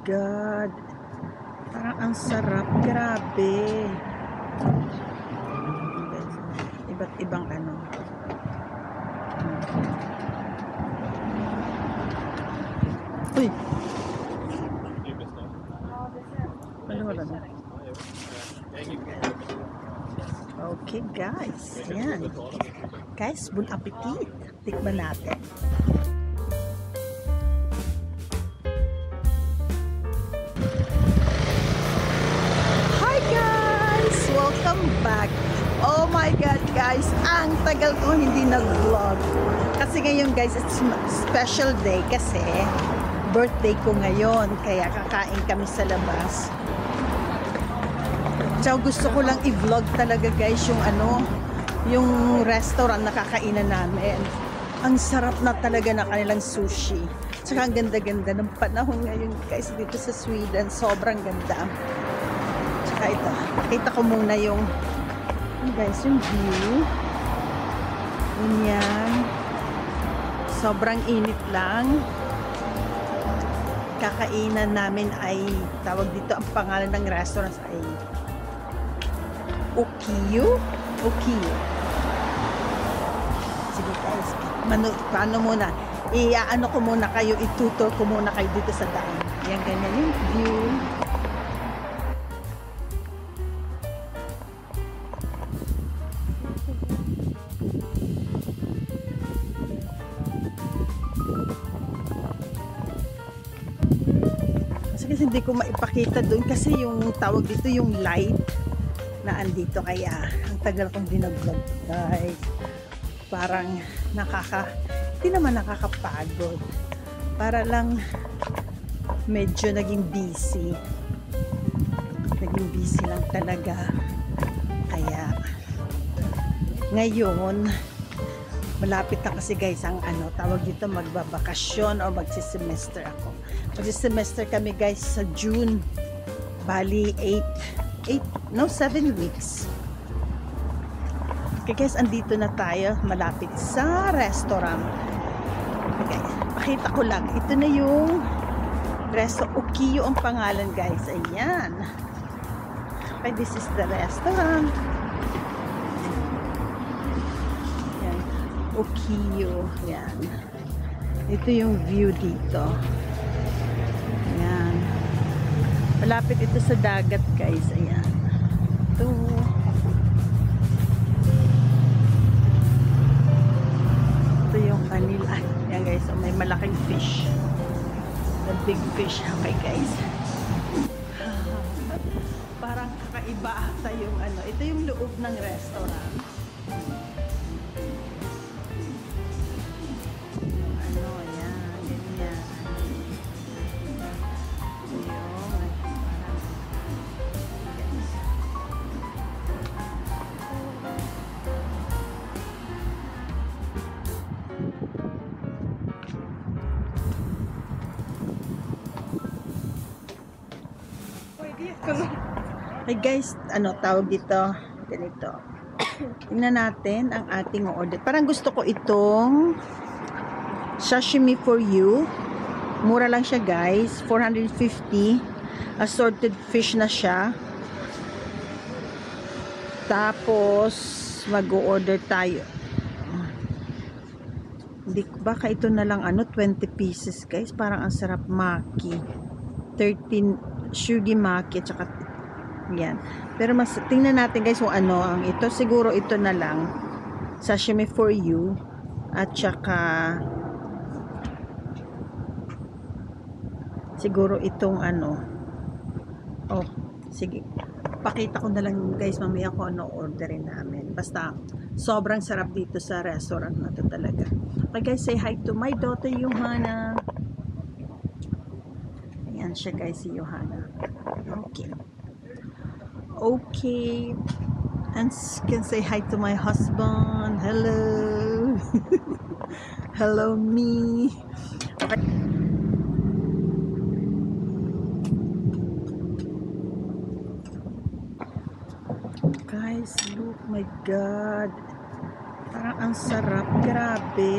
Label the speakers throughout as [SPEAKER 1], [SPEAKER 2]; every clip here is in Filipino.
[SPEAKER 1] God. Parang ang sarap. Grabe. Iba't ibang ano. Uy. Wala na. Okay guys. Yan. Guys, bon appetit. Tikman natin. Hi guys! Welcome back. Oh my God guys, ang tagal ko hindi nag-vlog. Kasi ngayon guys, it's special day kasi birthday ko ngayon. Kaya kakain kami sa labas. So gusto ko lang i-vlog talaga guys yung ano, yung restaurant na kakainan namin. Ang sarap na talaga na kanilang sushi. Tsaka ang ganda-ganda ng panahon ngayon guys dito sa Sweden. Sobrang ganda. Tsaka ito, kita ko muna yung guys, yung view. Ganyan. Sobrang init lang. Kakainan namin ay, tawag dito, ang pangalan ng restaurant ay Ukiyo? Ukiyo. Sige guys, paano muna? Iaano ko muna kayo, itutur ko muna kayo dito sa daan. Yan, ganyan yung view. Kasi hindi ko maipakita doon kasi yung tawag dito yung light na andito, kaya ang tagal kong dinag-vlog guys. Parang hindi naman nakakapagod, para lang medyo naging busy lang talaga. Kaya ngayon malapit na kasi guys ang ano, tawag dito, magbabakasyon o magsisemester ako. Magsisemester kami guys sa June. Bali 7 weeks. Okay guys, andito na tayo malapit sa restaurant. Okay, pakita ko lang. Ito na yung Ukiyo ang pangalan guys. Ayan. Okay, this is the restaurant. Ayan. Ukiyo. Ayan. Ito yung view dito. Ayan. Malapit ito sa dagat guys. Ayan. Ito. Ito yung kanila. Ayan guys. So, may malaking fish. The big fish. Okay guys. Parang kakaiba ata yung ano. Ito yung loob ng restaurant. Hey guys, ano tawag dito? Ganito. Tingnan natin ang ating order. Parang gusto ko itong sashimi for you. Mura lang siya guys, 450. Assorted fish na siya. Tapos mag-order tayo. Hindi, baka ito na lang ano, 20 pieces guys. Parang ang sarap, maki. 13 shugi maki, tsaka yan. Pero mas tingnan natin guys kung ano ang ito. Siguro ito na lang, sashimi for you, at tsaka siguro itong ano. Oh, sige, pakita ko na lang guys mamaya kung ano orderin namin. Basta sobrang sarap dito sa restaurant na to talaga. Okay guys, say hi to my daughter Johanna. Ayan siya guys, si Johanna. Okay. Okay. And can say hi to my husband. Hello. Hello me. Okay. Guys, look, my God. Parang ang sarap. Grabe.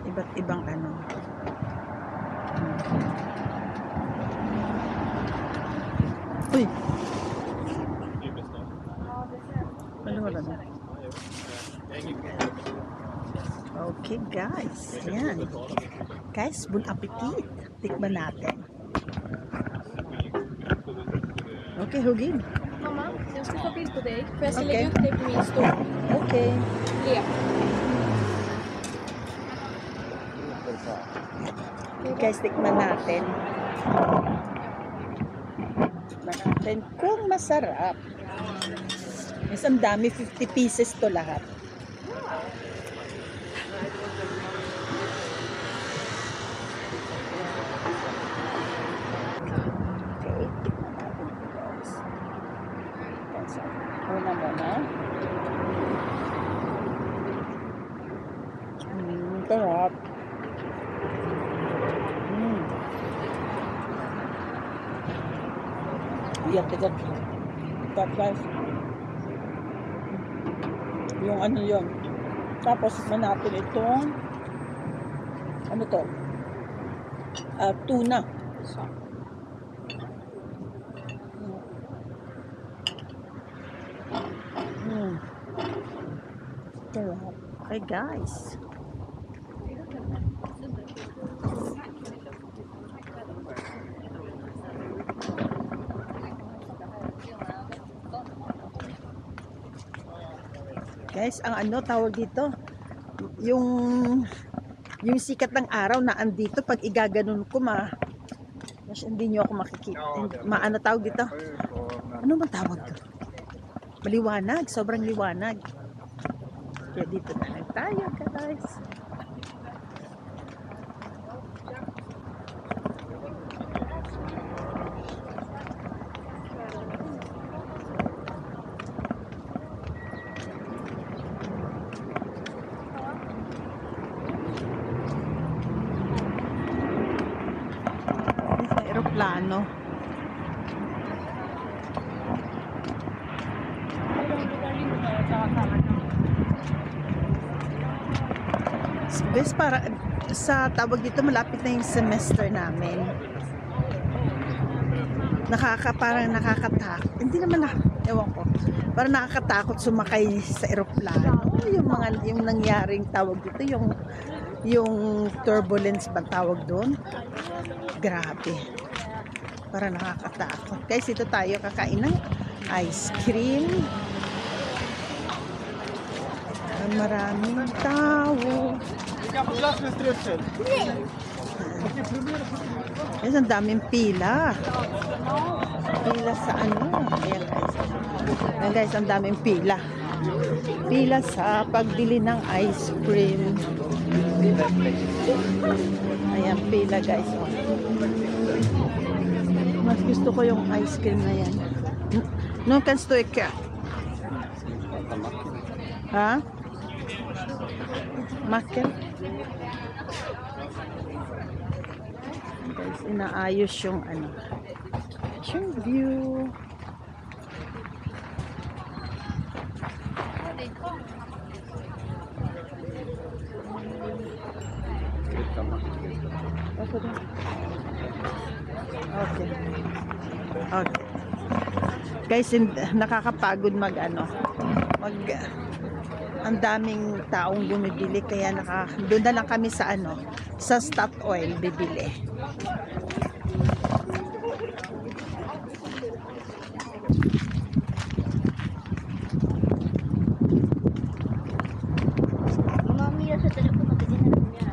[SPEAKER 1] Iba't ibang ano. Ayan. Guys, bon appetit. Tikman natin. Okay, Hugin.
[SPEAKER 2] Mamma, jag ska ta bild på dig. För jag ska
[SPEAKER 1] Okej.
[SPEAKER 2] lägga upp dig på min story.
[SPEAKER 1] Okay.
[SPEAKER 2] Le.
[SPEAKER 1] Guys, tikman natin. Tikman natin kung masarap. Yes, ang dami. 50 pieces to lahat. Okay, tikman natin ito, guys. Guys, una muna. Sarap. Iyak ka dyan. Top guys. Yung ano yun. Tapos manapin itong ano to? Tuna. Sarap. Okay guys. Guys, ang ano tawag dito, yung sikat ng araw na andito, pag igaganon ko hindi nyo ako makikita. Ano tawag dito? Ano man tawag dito? Maliwanag, sobrang liwanag. Kaya dito na lang tayo, guys. Aeroplano. Guys, para sa tawag dito, malapit na yung semester namin. Parang nakakatakot. Hindi naman ewan ko. Parang nakakatakot sumakay sa aeroplano. Yung nangyaring tawag dito, yung turbulence ba tawag doon? Grabe. Para nakakatakot. Guys, ito tayo kakain ng ice cream. Maraming tao. Guys, ang daming pila. Pila sa ano? Ayan guys. Ayan guys, ang daming pila. Pila sa pagbili ng ice cream. Ayan, pila guys. Oh. Mas gusto ko yung ice cream na yan. No kannst du ikke. Ha? Makken? Guys, inaayos yung ano. Yung view. Okay. Okay. Guys, nakakapagod ang daming taong bumibili kaya doon na lang kami sa sa Statoil bibili.
[SPEAKER 2] Mami, sa telepon natin na niya.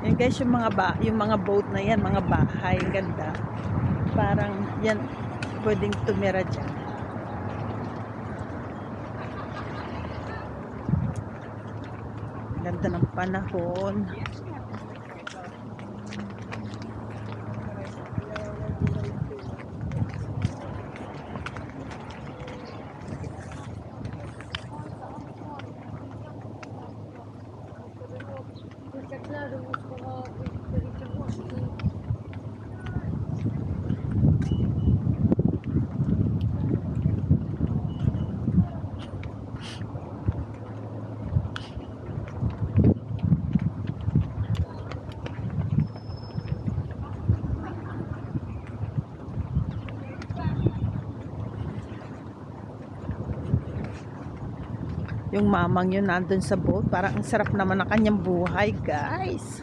[SPEAKER 1] Yan guys, yung mga boat na yan, mga bahay, ganda. Parang yan pwedeng tumira dyan. Ganda ng panahon. Yung mamang yun nandun sa boat. Parang ang sarap naman ng kanyang buhay, guys.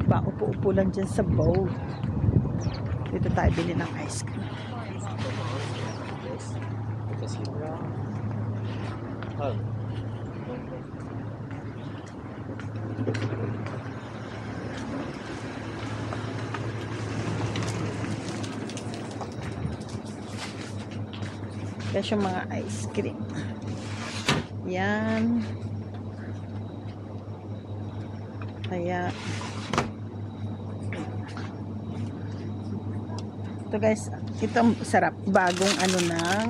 [SPEAKER 1] Diba, upo-upo lang dyan sa boat. Dito tayo bili ng ice cream. Guys, yung mga ice cream. Yan. Kaya ito guys, ito sarap. Bagong ano ng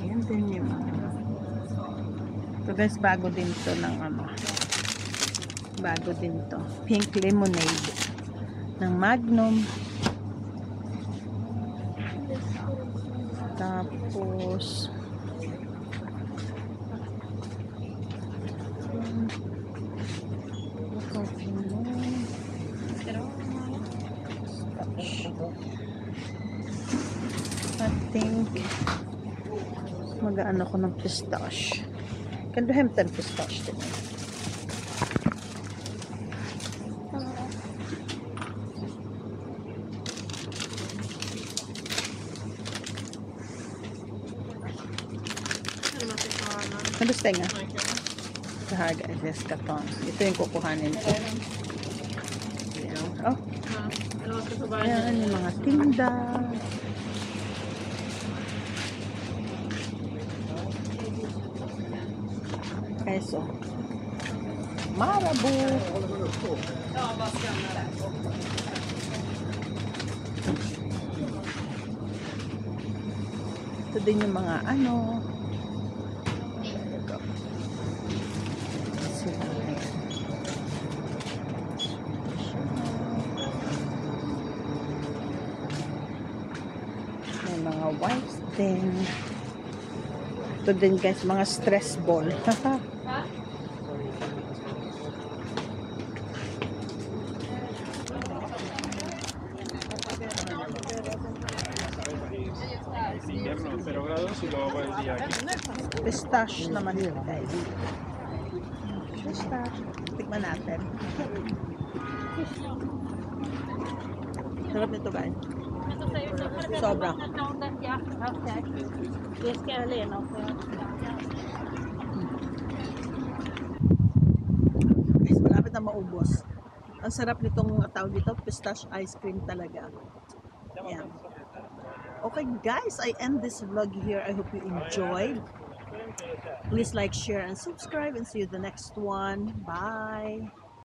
[SPEAKER 1] yan din yung ito guys, bago din to ng ano. Bago din to. Pink lemonade ng Magnum. Tapos I think mag-ano ko ng pistache. Kan du hämta en pistache till mig? Kan du stänga? Det här guys, jag ska ta. Ito yung kukuhanin ko. Oh, ayan yung mga tinda. Okay, so Marabou. Ito din yung mga ano. May mga wipes din. Ito din guys, mga stress ball.
[SPEAKER 3] Pero grados y luego el día aquí.
[SPEAKER 1] Pistache naman yun guys. Pistache. Tikman natin. Sarap nito guys. Sobra. Guys, malapit na maubos. Ang sarap nitong tawag dito, pistache ice cream talaga. Yan. Okay guys, I end this vlog here. I hope you enjoyed. Please like, share, and subscribe, and see you the next one. Bye.